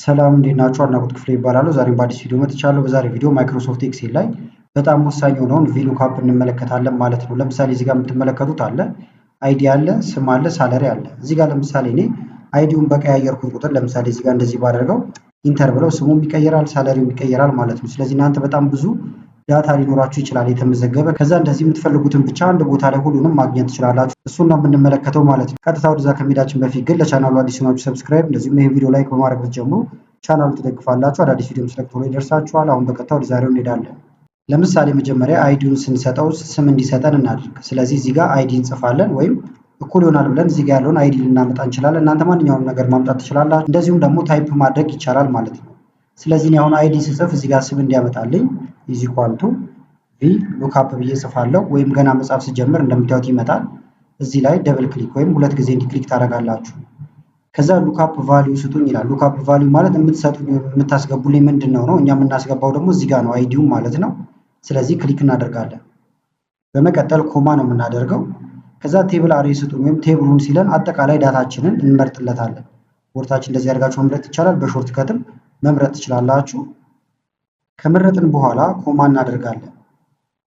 ሰላም እንዴት ናችሁ? አድናቆት ክፍሌ ይባላለሁ። ዛሬም በአዲስ ቪዲዮ መጥቻለሁ። በዛሬ ቪዲዮ ማይክሮሶፍት ኤክሴል ላይ በጣም ወሳኝ የሆነውን ቪሉካፕ እንመለከታለን ማለት ነው። ለምሳሌ እዚህ ጋር የምትመለከቱት አለ አይዲ አለ፣ ስም አለ፣ ሳለሪ አለ። እዚህ ጋር ለምሳሌ እኔ አይዲውን በቀያየርኩት ቁጥር ለምሳሌ እዚህ ጋር እንደዚህ ባደርገው ኢንተር ብለው ስሙም ይቀየራል፣ ሳለሪውም ይቀየራል ማለት ነው። ስለዚህ እናንተ በጣም ብዙ ዳታ ሊኖራችሁ ይችላል የተመዘገበ። ከዛ እንደዚህ የምትፈልጉትን ብቻ አንድ ቦታ ላይ ሁሉንም ማግኘት ትችላላችሁ። እሱን ነው የምንመለከተው ማለት ነው። ቀጥታ ወደዛ ከመሄዳችን በፊት ግን ለቻናሉ አዲስ ናችሁ ሰብስክራይብ፣ እንደዚሁም ይሄን ቪዲዮ ላይክ በማድረግ ብትጀምሩ ቻናሉ ትደግፋላችሁ። አዳዲስ ቪዲዮ ስለቅ ቶሎ ይደርሳችኋል። አሁን በቀጥታ ወደ ዛሬው እንሄዳለን። ለምሳሌ መጀመሪያ አይዲውን ስንሰጠው ስም እንዲሰጠን እናድርግ። ስለዚህ እዚህ ጋር አይዲ እንጽፋለን ወይም እኩል ይሆናል ብለን እዚህ ጋር ያለውን አይዲ ልናመጣ እንችላለን። እናንተ ማንኛውንም ነገር ማምጣት ትችላላችሁ። እንደዚሁም ደግሞ ታይፕ ማድረግ ይቻላል ማለት ነው። ስለዚህ አሁን አይዲ ስጽፍ እዚህ ጋር ስም እንዲያመጣልኝ ኢዝ ኢኳል ቱ ቪ ሉክአፕ ብዬ ጽፋለሁ። ወይም ገና መጻፍ ስጀምር እንደምታዩት ይመጣል። እዚህ ላይ ደብል ክሊክ ወይም ሁለት ጊዜ እንዲክሊክ ታደርጋላችሁ። ከዛ ሉክአፕ ቫልዩ ስጡኝ ይላል። ሉክአፕ ቫልዩ ማለት የምትሰጡኝ የምታስገቡልኝ ምንድነው ነው። እኛ የምናስገባው ደግሞ እዚህ ጋር ነው አይዲው ማለት ነው። ስለዚህ ክሊክ እናደርጋለን። በመቀጠል ኮማ ነው የምናደርገው። ከዛ ቴብል አሬ ስጡኝ ወይም ቴብሉን ሲለን አጠቃላይ ዳታችንን እንመርጥለታለን። ወርታችን እንደዚህ አድርጋችሁ መምረጥ ይቻላል። በሾርት ከትም መምረጥ ትችላላችሁ። ከመረጥን በኋላ ኮማ እናደርጋለን።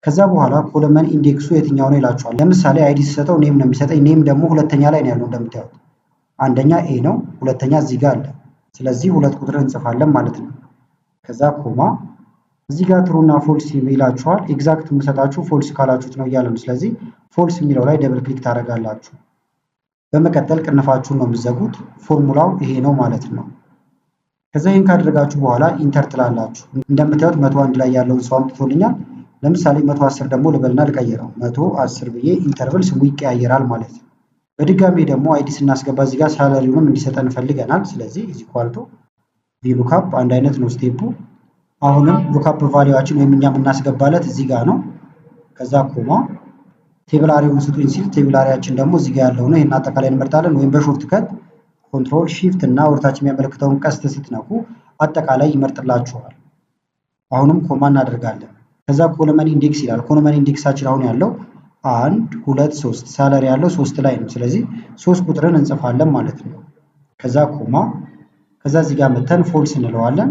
ከዛ በኋላ ኮለመን ኢንዴክሱ የትኛው ነው ይላችኋል። ለምሳሌ አይዲ ሲሰጠው ኔም ነው የሚሰጠኝ። ኔም ደግሞ ሁለተኛ ላይ ነው ያለው እንደምታዩት። አንደኛ ኤ ነው፣ ሁለተኛ እዚህ ጋር አለ። ስለዚህ ሁለት ቁጥር እንጽፋለን ማለት ነው። ከዛ ኮማ እዚህ ጋር ትሩና ፎልስ ይላችኋል። ኤግዛክት የምሰጣችሁ ፎልስ ካላችሁት ነው እያለ ነው። ስለዚህ ፎልስ የሚለው ላይ ደብል ክሊክ ታደርጋላችሁ። በመቀጠል ቅንፋችሁን ነው የምትዘጉት። ፎርሙላው ይሄ ነው ማለት ነው። ከዛ ይህን ካደረጋችሁ በኋላ ኢንተር ትላላችሁ። እንደምታዩት 101 ላይ ያለውን ሰው አምጥቶልኛል። ለምሳሌ 110 ደግሞ ልበልና ልቀይረው 110 ብዬ ኢንተር ብል ስሙ ይቀያየራል ማለት ነው። በድጋሚ ደግሞ አይዲ ስናስገባ እዚህ ጋር ሳለሪውንም እንዲሰጠን ፈልገናል። ስለዚህ ኢዝ ኢኳል ቱ ቪሉክአፕ አንድ አይነት ነው ስቴፑ። አሁንም ሉክአፕ ቫልዩዋችን ወይም እኛ የምናስገባለት እዚህ ጋር ነው። ከዛ ኮማ ቴብል አሬውን ስጡኝ ሲል ቴብል አሬያችን ደግሞ እዚህ ጋር ያለው ነው። ይሄን አጠቃላይ እንመርጣለን ወይም በሾርት ከት ኮንትሮል ሺፍት እና ወርታች የሚያመለክተውን ቀስት ስትነኩ አጠቃላይ ይመርጥላችኋል። አሁንም ኮማ እናደርጋለን። ከዛ ኮለመን ኢንዴክስ ይላል። ኮለመን ኢንዴክሳችን አሁን ያለው 1 2 3 ሳለሪ ያለው 3 ላይ ነው። ስለዚህ 3 ቁጥርን እንጽፋለን ማለት ነው። ከዛ ኮማ ከዛ እዚህ ጋር መተን ፎልስ እንለዋለን።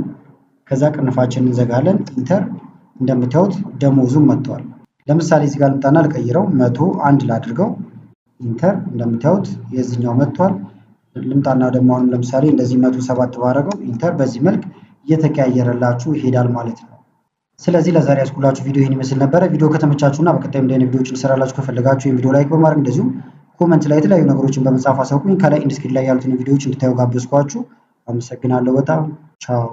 ከዛ ቅንፋችንን እንዘጋለን። ኢንተር እንደምታዩት ደሞዙም መጥቷል። ለምሳሌ እዚህ ጋር ልምጣና ልቀይረው 101 ላድርገው። ኢንተር እንደምታዩት የዚህኛው መጥቷል። ልምጣና ደግሞ አሁን ለምሳሌ እንደዚህ 107 ባደረገው ኢንተር። በዚህ መልክ እየተቀያየረላችሁ ይሄዳል ማለት ነው። ስለዚህ ለዛሬ ያስኩላችሁ ቪዲዮ ይህን ይመስል ነበረ። ቪዲዮ ከተመቻችሁና በቀጣይም እንደ አይነት ቪዲዮዎችን እንሰራላችሁ ከፈለጋችሁ ይህን ቪዲዮ ላይክ በማድረግ እንደዚሁም ኮመንት ላይ የተለያዩ ነገሮችን በመጻፍ አሳውቁኝ። ከላይ ኢንድ ስክሪን ላይ ያሉትን ቪዲዮዎች እንድታዩ ጋበዝኳችሁ። አመሰግናለሁ በጣም ቻው።